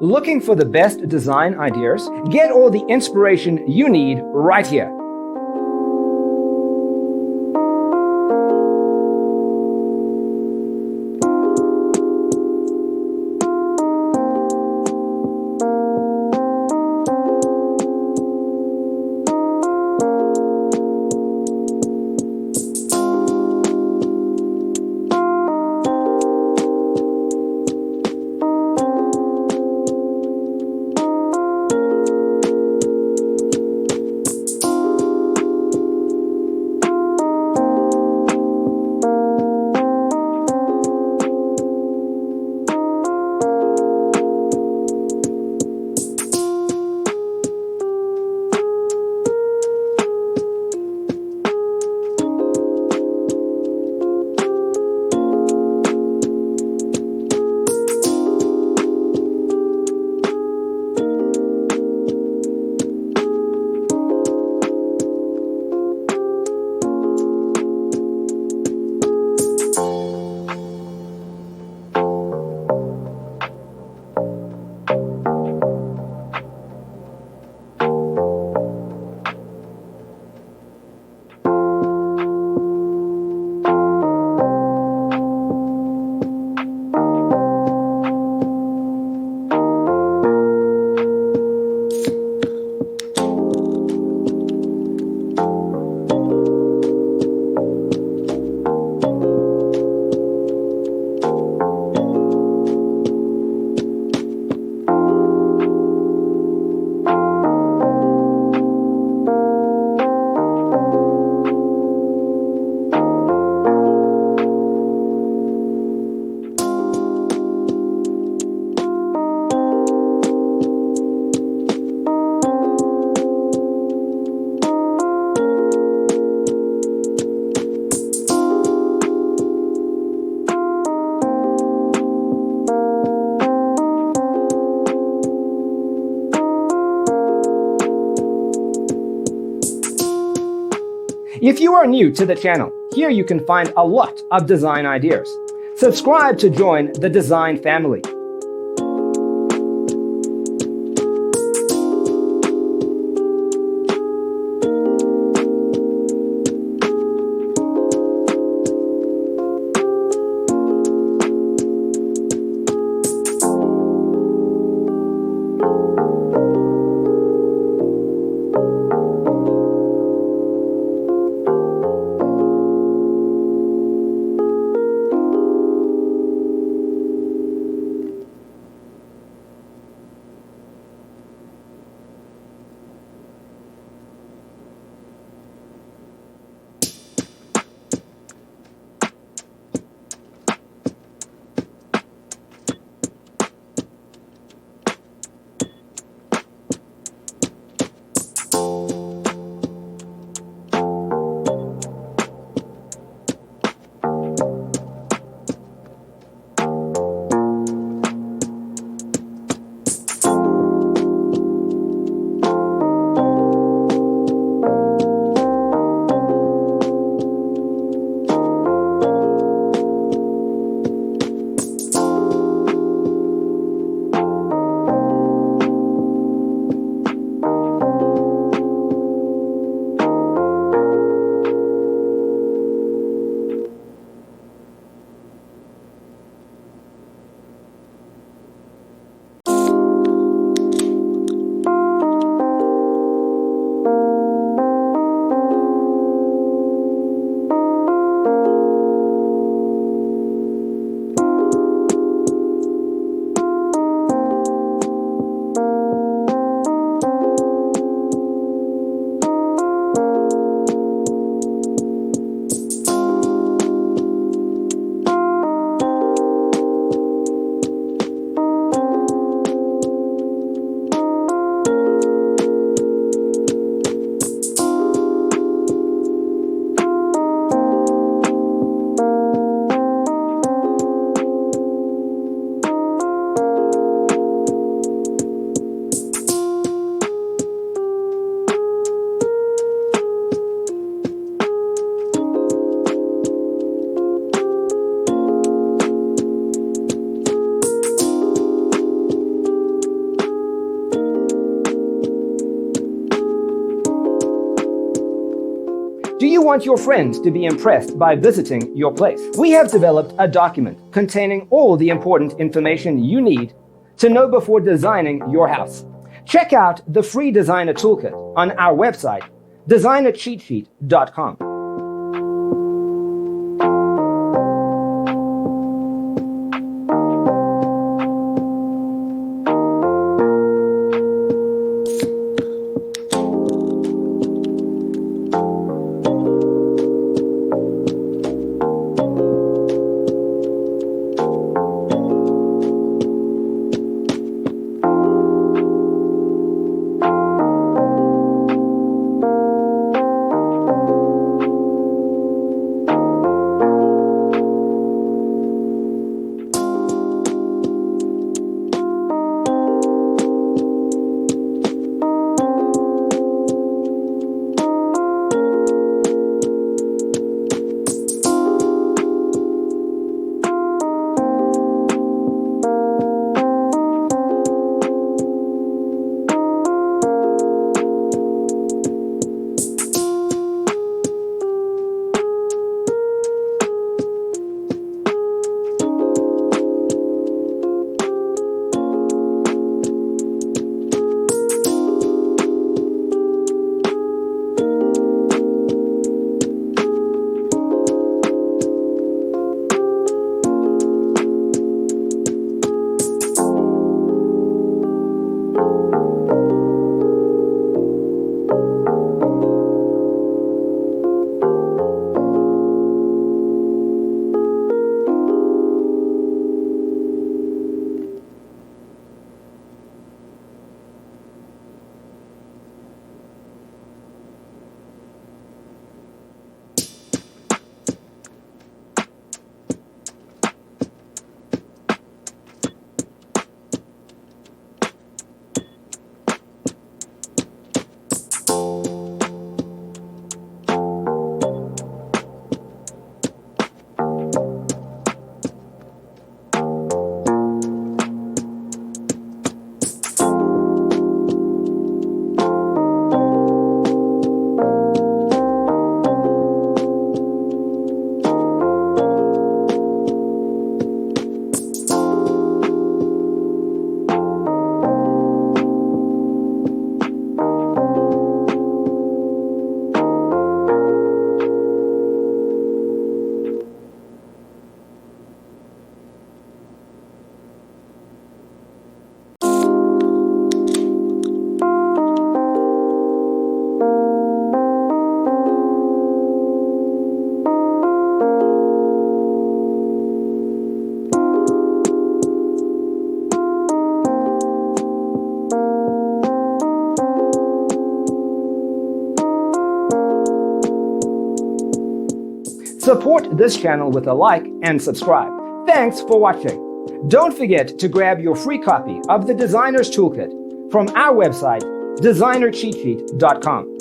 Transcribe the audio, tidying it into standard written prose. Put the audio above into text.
Looking for the best design ideas? Get all the inspiration you need right here. If you are new to the channel, here you can find a lot of design ideas. Subscribe to join the design family. Do you want your friends to be impressed by visiting your place? We have developed a document containing all the important information you need to know before designing your house. Check out the free designer toolkit on our website, designercheatsheet.com. Support this channel with a like and subscribe. Thanks for watching. Don't forget to grab your free copy of the Designer's Toolkit from our website, designercheatsheet.com.